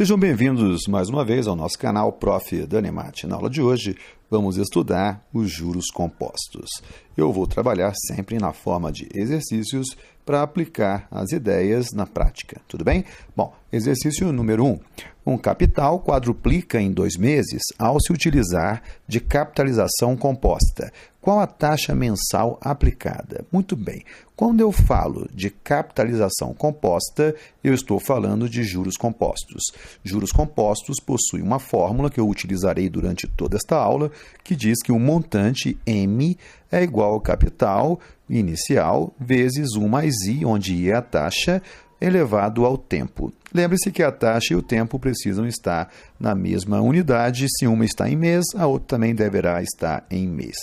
Sejam bem-vindos mais uma vez ao nosso canal Prof. Dani Matti. Na aula de hoje, vamos estudar os juros compostos. Eu vou trabalhar sempre na forma de exercícios para aplicar as ideias na prática, tudo bem? Bom, exercício número 1. Um capital quadruplica em 2 meses ao se utilizar de capitalização composta. Qual a taxa mensal aplicada? Muito bem. Quando eu falo de capitalização composta, eu estou falando de juros compostos. Juros compostos possuem uma fórmula que eu utilizarei durante toda esta aula, que diz que o montante M é igual ao capital inicial vezes 1 mais I, onde I é a taxa, elevado ao tempo. Lembre-se que a taxa e o tempo precisam estar na mesma unidade. Se uma está em mês, a outra também deverá estar em mês.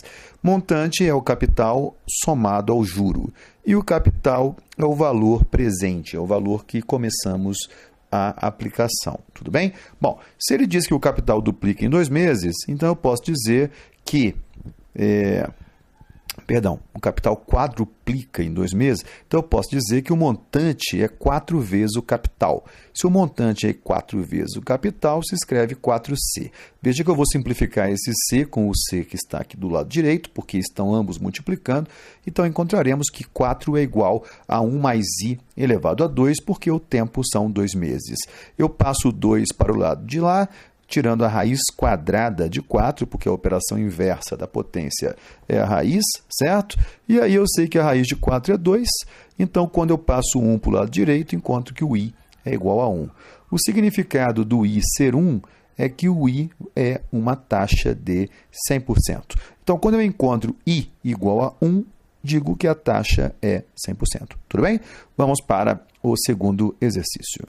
Montante é o capital somado ao juro. E o capital é o valor presente, é o valor que começamos a aplicação. Tudo bem? Bom, se ele diz que o capital duplica em 2 meses, então eu posso dizer que... o capital quadruplica em 2 meses, então eu posso dizer que o montante é 4 vezes o capital. Se o montante é 4 vezes o capital, se escreve 4C. Veja que eu vou simplificar esse C com o C que está aqui do lado direito, porque estão ambos multiplicando, então encontraremos que 4 é igual a 1 mais I elevado a 2, porque o tempo são 2 meses. Eu passo o 2 para o lado de lá, tirando a raiz quadrada de 4, porque a operação inversa da potência é a raiz, certo? E aí eu sei que a raiz de 4 é 2, então quando eu passo 1 para o lado direito, encontro que o I é igual a 1. O significado do I ser 1 é que o I é uma taxa de 100%. Então, quando eu encontro I igual a 1, digo que a taxa é 100%. Tudo bem? Vamos para o segundo exercício.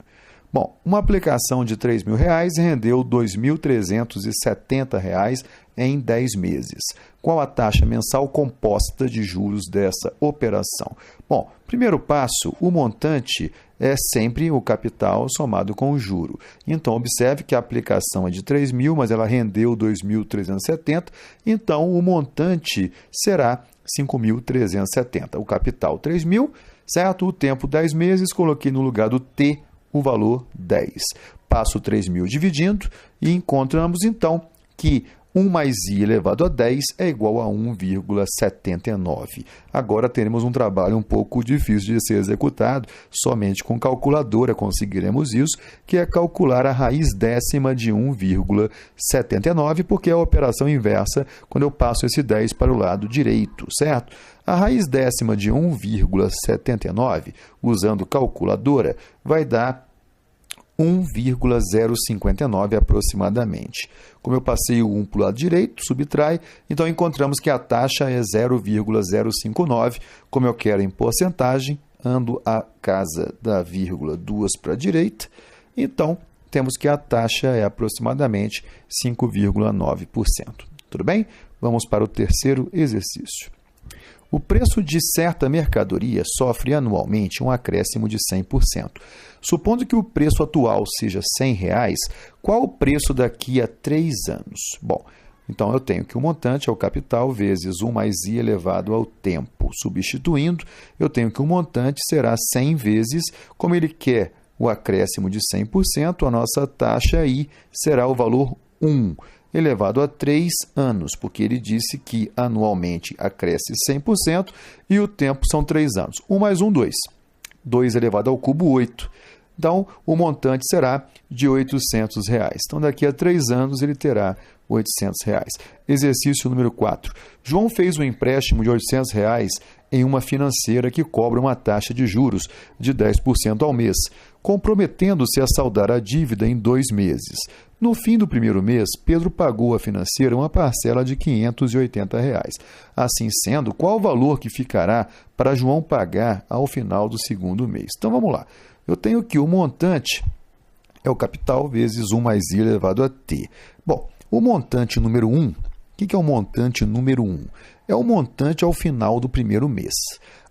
Bom, uma aplicação de R$ 3.000 rendeu R$ 2.370 em 10 meses. Qual a taxa mensal composta de juros dessa operação? Bom, primeiro passo, o montante é sempre o capital somado com o juro. Então, observe que a aplicação é de 3.000, mas ela rendeu 2.370, então o montante será 5.370. O capital 3.000, certo? O tempo 10 meses, coloquei no lugar do T o valor 10. Passo 3.000 dividindo e encontramos, então, que 1 mais I elevado a 10 é igual a 1,79. Agora teremos um trabalho um pouco difícil de ser executado, somente com calculadora conseguiremos isso, que é calcular a raiz décima de 1,79, porque é a operação inversa quando eu passo esse 10 para o lado direito, certo? A raiz décima de 1,79, usando calculadora, vai dar 1,059 aproximadamente. Como eu passei o 1 para o lado direito, subtrai, então encontramos que a taxa é 0,059. Como eu quero em porcentagem, ando a casa da vírgula 2 para a direita, então temos que a taxa é aproximadamente 5,9%. Tudo bem? Vamos para o terceiro exercício. O preço de certa mercadoria sofre anualmente um acréscimo de 100%. Supondo que o preço atual seja R$ 100, qual o preço daqui a 3 anos? Bom, então eu tenho que o montante é o capital vezes 1 mais I elevado ao tempo. Substituindo, eu tenho que o montante será 100 vezes, como ele quer o acréscimo de 100%, a nossa taxa I será o valor 1. Elevado a 3 anos, porque ele disse que anualmente acresce 100% e o tempo são 3 anos. 1 mais 1, 2. 2 elevado ao cubo, 8. Então, o montante será de R$ 800. Então, daqui a 3 anos, ele terá R$ 800. Exercício número 4. João fez um empréstimo de R$ 800 em uma financeira que cobra uma taxa de juros de 10% ao mês, comprometendo-se a saldar a dívida em 2 meses. No fim do primeiro mês, Pedro pagou à financeira uma parcela de R$ 580. Assim sendo, qual o valor que ficará para João pagar ao final do segundo mês? Então, vamos lá. Eu tenho que o montante é o capital vezes 1 mais I elevado a T. Bom, o montante número 1, o que é o montante número 1? É o montante ao final do primeiro mês.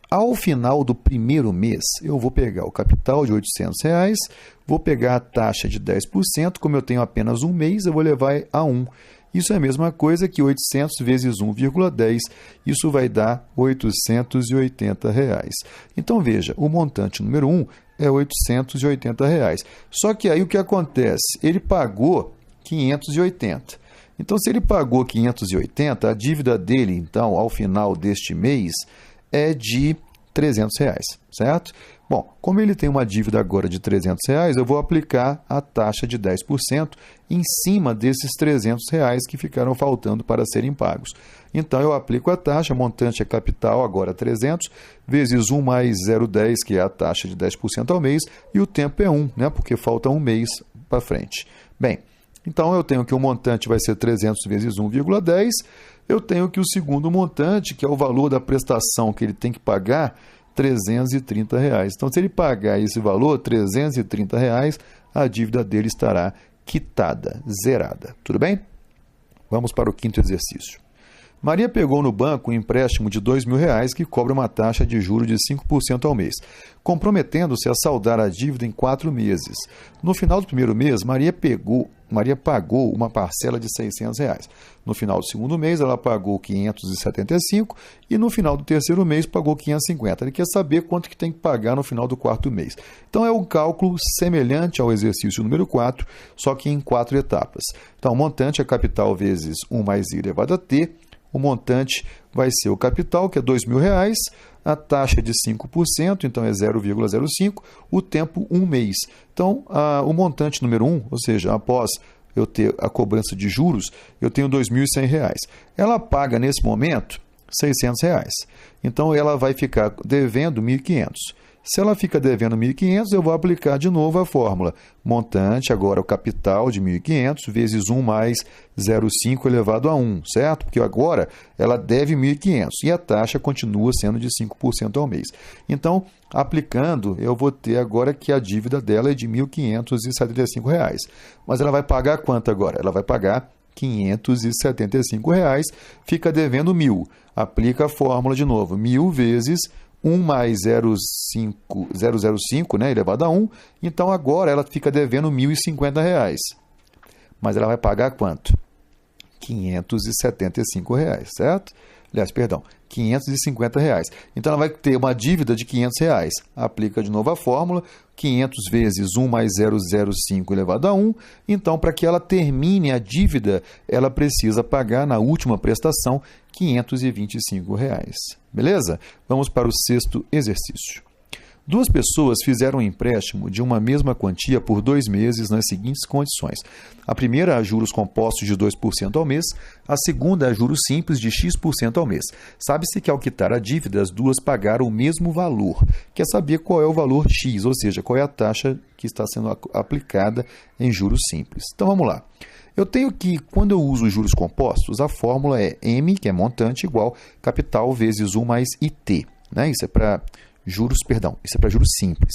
Ao final do primeiro mês, eu vou pegar o capital de R$ 800, vou pegar a taxa de 10%, como eu tenho apenas um mês, eu vou levar a 1. Isso é a mesma coisa que 800 vezes 1,10, isso vai dar R$ 880. Então, veja, o montante número 1 é R$ 880. Só que aí o que acontece? Ele pagou 580. Então, se ele pagou 580, a dívida dele, então, ao final deste mês, é de R$ 300, certo? Bom, como ele tem uma dívida agora de R$ 300, eu vou aplicar a taxa de 10% em cima desses R$ 300 que ficaram faltando para serem pagos. Então, eu aplico a taxa, montante é capital, agora 300, vezes 1 mais 0,10, que é a taxa de 10% ao mês, e o tempo é 1, né? Porque falta um mês para frente. Bem, então eu tenho que o montante vai ser 300 vezes 1,10, eu tenho que o segundo montante, que é o valor da prestação que ele tem que pagar, R$ 330. Então, se ele pagar esse valor, R$ 330, a dívida dele estará quitada, zerada. Tudo bem? Vamos para o quinto exercício. Maria pegou no banco um empréstimo de R$ 2.000 que cobra uma taxa de juros de 5% ao mês, comprometendo-se a saldar a dívida em 4 meses. No final do primeiro mês, Maria pagou uma parcela de R$ 600. No final do segundo mês, ela pagou R$ 575 e no final do terceiro mês pagou R$ 550. Ele quer saber quanto que tem que pagar no final do quarto mês. Então, é um cálculo semelhante ao exercício número 4, só que em 4 etapas. Então, o montante é capital vezes 1 mais I elevado a T. O montante vai ser o capital, que é R$ 2.000, a taxa de 5%, então é 0,05, o tempo 1 mês. Então, o montante número 1, ou seja, após eu ter a cobrança de juros, eu tenho R$ 2.100. Ela paga, nesse momento, R$ 600. Então, ela vai ficar devendo R$ 1.500. Se ela fica devendo R$ 1.500, eu vou aplicar de novo a fórmula. Montante, agora o capital de R$ 1.500, vezes 1 mais 0,5 elevado a 1, certo? Porque agora ela deve R$ 1.500 e a taxa continua sendo de 5% ao mês. Então, aplicando, eu vou ter agora que a dívida dela é de R$ 1.575. Mas ela vai pagar quanto agora? Ela vai pagar R$ 575, fica devendo 1.000. Aplica a fórmula de novo. 1.000 vezes 1 mais 0,05, né, elevado a 1. Então, agora ela fica devendo R$ 1.050. Mas ela vai pagar quanto? R$ 575, certo? Aliás, perdão, R$ 550. Então, ela vai ter uma dívida de R$ 500. Aplica de novo a fórmula, 500 vezes 1 mais 0,05 elevado a 1. Então, para que ela termine a dívida, ela precisa pagar na última prestação R$ 525. Beleza? Vamos para o sexto exercício. Duas pessoas fizeram um empréstimo de uma mesma quantia por 2 meses nas seguintes condições. A primeira a juros compostos de 2% ao mês, a segunda a juros simples de X% ao mês. Sabe-se que ao quitar a dívida, as duas pagaram o mesmo valor. Quer saber qual é o valor X, ou seja, qual é a taxa que está sendo aplicada em juros simples. Então vamos lá. Eu tenho que, quando eu uso juros compostos, a fórmula é M, que é montante, igual capital vezes 1 mais IT. Né? Isso é para juros simples.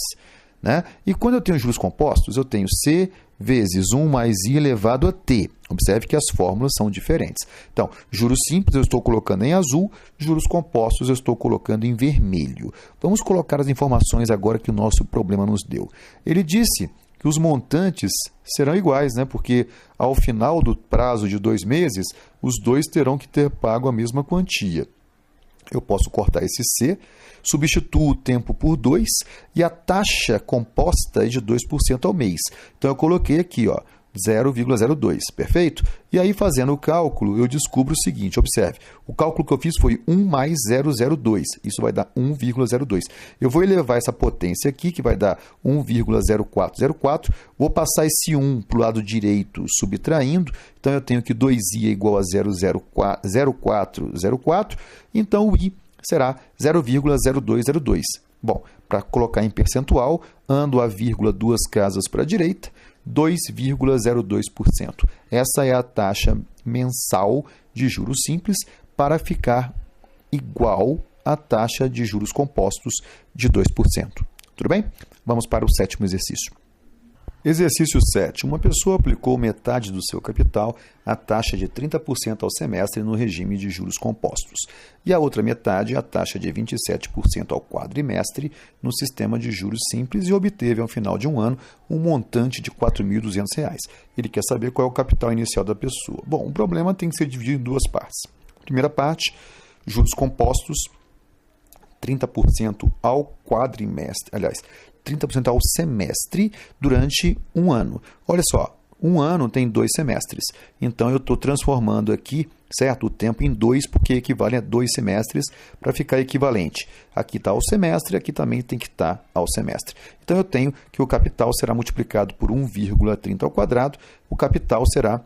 Né? E quando eu tenho juros compostos, eu tenho C vezes 1 mais I elevado a T. Observe que as fórmulas são diferentes. Então, juros simples eu estou colocando em azul, juros compostos eu estou colocando em vermelho. Vamos colocar as informações agora que o nosso problema nos deu. Ele disse que os montantes serão iguais, né? Porque ao final do prazo de 2 meses, os dois terão que ter pago a mesma quantia. Eu posso cortar esse C, substituo o tempo por 2 e a taxa composta é de 2% ao mês. Então, eu coloquei aqui, 0,02, perfeito? E aí, fazendo o cálculo, eu descubro o seguinte, observe, o cálculo que eu fiz foi 1 mais 0,02, isso vai dar 1,02. Eu vou elevar essa potência aqui, que vai dar 1,0404, vou passar esse 1 para o lado direito subtraindo, então eu tenho que 2i é igual a 0,0404, então o i será 0,0202. Bom, para colocar em percentual, ando a vírgula 2 casas para a direita, 2,02%. Essa é a taxa mensal de juros simples para ficar igual à taxa de juros compostos de 2%. Tudo bem? Vamos para o sétimo exercício. Exercício 7. Uma pessoa aplicou metade do seu capital à taxa de 30% ao semestre no regime de juros compostos e a outra metade à taxa de 27% ao quadrimestre no sistema de juros simples e obteve, ao final de um ano, um montante de R$ 4.200. Ele quer saber qual é o capital inicial da pessoa. Bom, o problema tem que ser dividido em 2 partes. Primeira parte, juros compostos, 30% ao quadrimestre, aliás, 30% ao semestre durante um ano. Olha só, um ano tem 2 semestres, então eu estou transformando aqui, certo, o tempo em 2, porque equivale a 2 semestres para ficar equivalente. Aqui está o semestre, aqui também tem que estar ao semestre. Então eu tenho que o capital será multiplicado por 1,30 ao quadrado, o capital será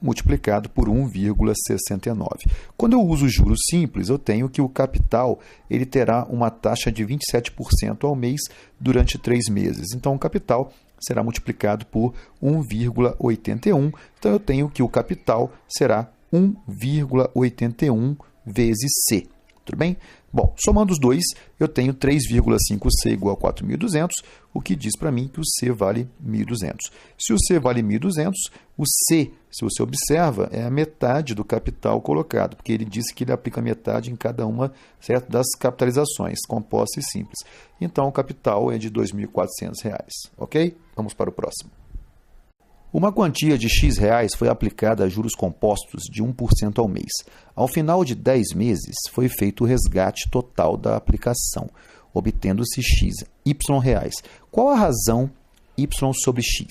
multiplicado por 1,69. Quando eu uso juros simples, eu tenho que o capital ele terá uma taxa de 27% ao mês durante 3 meses. Então, o capital será multiplicado por 1,81. Então, eu tenho que o capital será 1,81 vezes C. Tudo bem? Bom, somando os dois, eu tenho 3,5C igual a 4.200, o que diz para mim que o C vale 1.200. Se o C vale 1.200, o C, se você observa, é a metade do capital colocado, porque ele disse que ele aplica metade em cada uma, certo, das capitalizações, compostas e simples. Então, o capital é de R$ 2.400, ok? Vamos para o próximo. Uma quantia de X reais foi aplicada a juros compostos de 1% ao mês. Ao final de 10 meses, foi feito o resgate total da aplicação, obtendo-se X, Y reais. Qual a razão Y sobre X?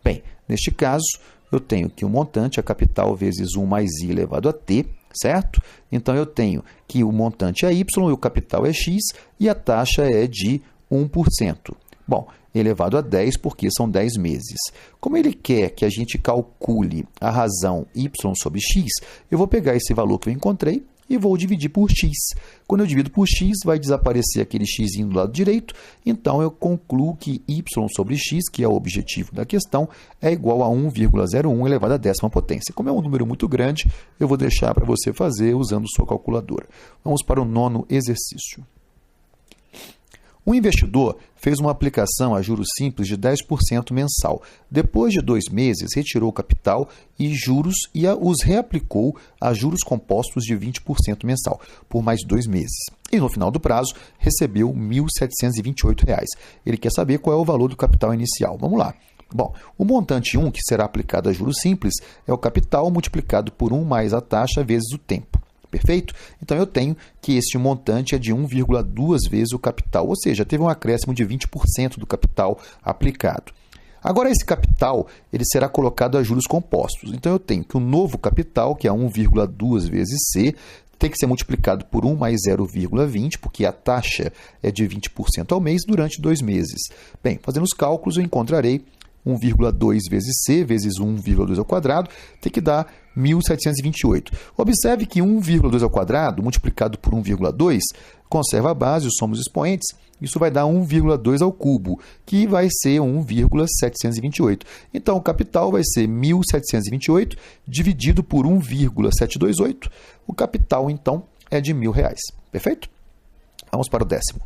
Bem, neste caso, eu tenho que o montante é capital vezes 1 mais I elevado a T, certo? Então, eu tenho que o montante é Y e o capital é X e a taxa é de 1%. Bom, elevado a 10 porque são 10 meses. Como ele quer que a gente calcule a razão y sobre x, eu vou pegar esse valor que eu encontrei e vou dividir por x. Quando eu divido por x, vai desaparecer aquele x do lado direito, então eu concluo que y sobre x, que é o objetivo da questão, é igual a 1,01 elevado à 10ª potência. Como é um número muito grande, eu vou deixar para você fazer usando sua calculadora. Vamos para o 9º exercício. Um investidor fez uma aplicação a juros simples de 10% mensal. Depois de 2 meses, retirou o capital e juros e os reaplicou a juros compostos de 20% mensal por mais 2 meses. E no final do prazo, recebeu R$ 1.728. Ele quer saber qual é o valor do capital inicial. Vamos lá. Bom, o montante 1, que será aplicado a juros simples, é o capital multiplicado por 1 mais a taxa vezes o tempo. Perfeito? Então, eu tenho que este montante é de 1,2 vezes o capital, ou seja, teve um acréscimo de 20% do capital aplicado. Agora, esse capital ele será colocado a juros compostos. Então, eu tenho que o novo capital, que é 1,2 vezes C, tem que ser multiplicado por 1 mais 0,20, porque a taxa é de 20% ao mês durante 2 meses. Bem, fazendo os cálculos, eu encontrarei 1,2 vezes C vezes 1,2 ao quadrado, tem que dar 1.728. Observe que 1,2 ao quadrado multiplicado por 1,2 conserva a base, somos expoentes, isso vai dar 1,2 ao cubo, que vai ser 1,728. Então, o capital vai ser 1.728 dividido por 1,728. O capital, então, é de R$ 1.000. Perfeito? Vamos para o 10º.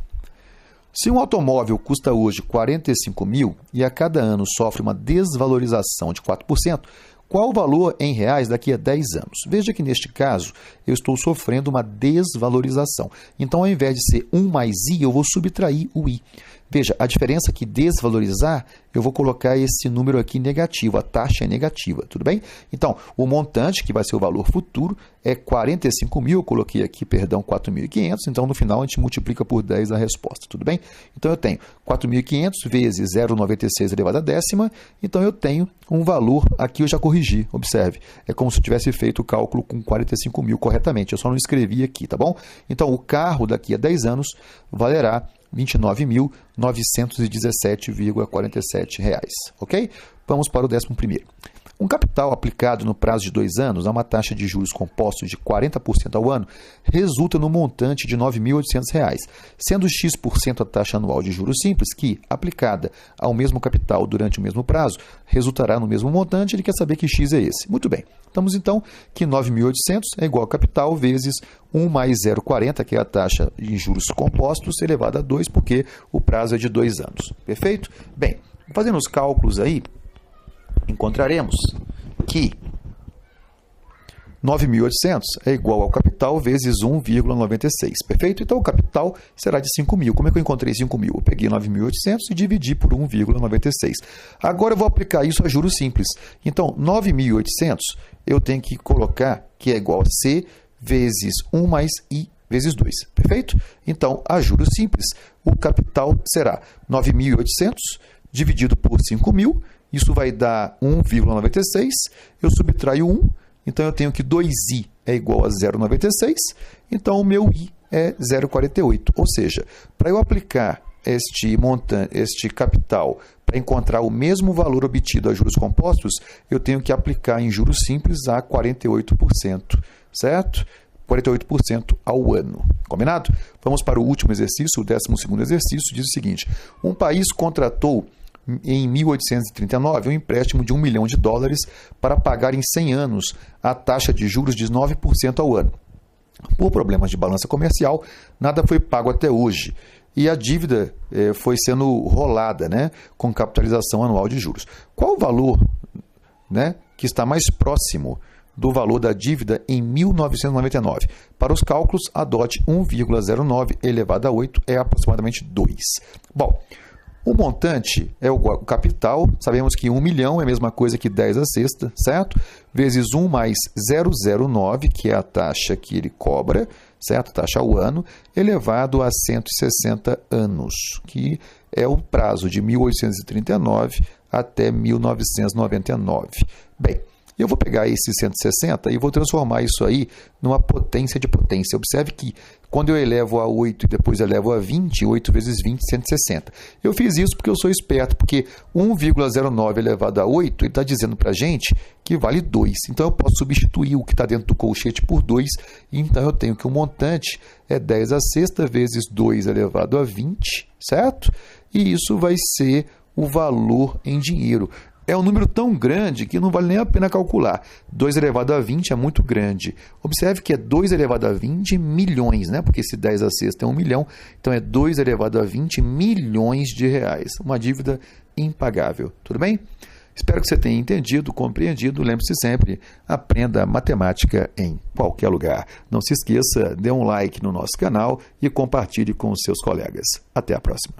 Se um automóvel custa hoje 45 mil e a cada ano sofre uma desvalorização de 4%, qual o valor em reais daqui a 10 anos? Veja que neste caso eu estou sofrendo uma desvalorização. Então, ao invés de ser 1 mais I, eu vou subtrair o I. Veja, a diferença que desvalorizar, eu vou colocar esse número aqui negativo, a taxa é negativa, tudo bem? Então, o montante, que vai ser o valor futuro, é 45 mil, eu coloquei aqui, perdão, 4.500, então no final a gente multiplica por 10 a resposta, tudo bem? Então, eu tenho 4.500 vezes 0,96 elevado à 10ª, então eu tenho um valor, aqui eu já corrigi, observe, é como se eu tivesse feito o cálculo com 45 mil corretamente, eu só não escrevi aqui, tá bom? Então, o carro daqui a 10 anos valerá R$ 29.917,47, ok? Vamos para o 11º. Um capital aplicado no prazo de 2 anos a uma taxa de juros compostos de 40% ao ano resulta no montante de R$ 9.800, sendo X% a taxa anual de juros simples que, aplicada ao mesmo capital durante o mesmo prazo, resultará no mesmo montante. Ele quer saber que X é esse. Muito bem. Estamos então que 9.800 é igual a capital vezes 1 mais 0,40, que é a taxa de juros compostos, elevada a 2, porque o prazo é de 2 anos. Perfeito? Bem, fazendo os cálculos aí, encontraremos que 9.800 é igual ao capital vezes 1,96. Perfeito? Então, o capital será de 5.000. Como é que eu encontrei 5.000? Eu peguei 9.800 e dividi por 1,96. Agora, eu vou aplicar isso a juros simples. Então, 9.800 eu tenho que colocar que é igual a C vezes 1 mais I vezes 2, perfeito? Então, a juros simples, o capital será 9.800 dividido por 5.000, isso vai dar 1,96, eu subtraio 1, então eu tenho que 2i é igual a 0,96, então o meu i é 0,48, ou seja, para eu aplicar este capital para encontrar o mesmo valor obtido a juros compostos, eu tenho que aplicar em juros simples a 48%, certo? 48% ao ano. Combinado? Vamos para o último exercício, o 12º exercício, diz o seguinte: um país contratou em 1839 um empréstimo de $1 milhão para pagar em 100 anos a taxa de juros de 9% ao ano. Por problemas de balança comercial, nada foi pago até hoje e a dívida foi sendo rolada, né, com capitalização anual de juros. Qual o valor, né, que está mais próximo do valor da dívida em 1999? Para os cálculos, adote 1,09 elevado a 8 é aproximadamente 2. Bom, o montante é o capital, sabemos que 1 milhão é a mesma coisa que 10 à sexta, certo? Vezes 1 mais 0,09, que é a taxa que ele cobra, certo? Taxa ao ano, elevado a 160 anos, que é o prazo de 1839 até 1999. Bem, eu vou pegar esse 160 e vou transformar isso aí numa potência de potência. Observe que quando eu elevo a 8 e depois elevo a 20, 8 vezes 20, 160. Eu fiz isso porque eu sou esperto, porque 1,09 elevado a 8, ele está dizendo para a gente que vale 2. Então, eu posso substituir o que está dentro do colchete por 2. Então, eu tenho que o montante é 10 à sexta vezes 2 elevado a 20, certo? E isso vai ser o valor em dinheiro. É um número tão grande que não vale nem a pena calcular. 2 elevado a 20 é muito grande. Observe que é 2 elevado a 20 milhões, né? Porque esse 10 à sexta é 1 milhão, então é 2 elevado a 20 milhões de reais. Uma dívida impagável. Tudo bem? Espero que você tenha entendido, compreendido. Lembre-se sempre, aprenda matemática em qualquer lugar. Não se esqueça, dê um like no nosso canal e compartilhe com os seus colegas. Até a próxima.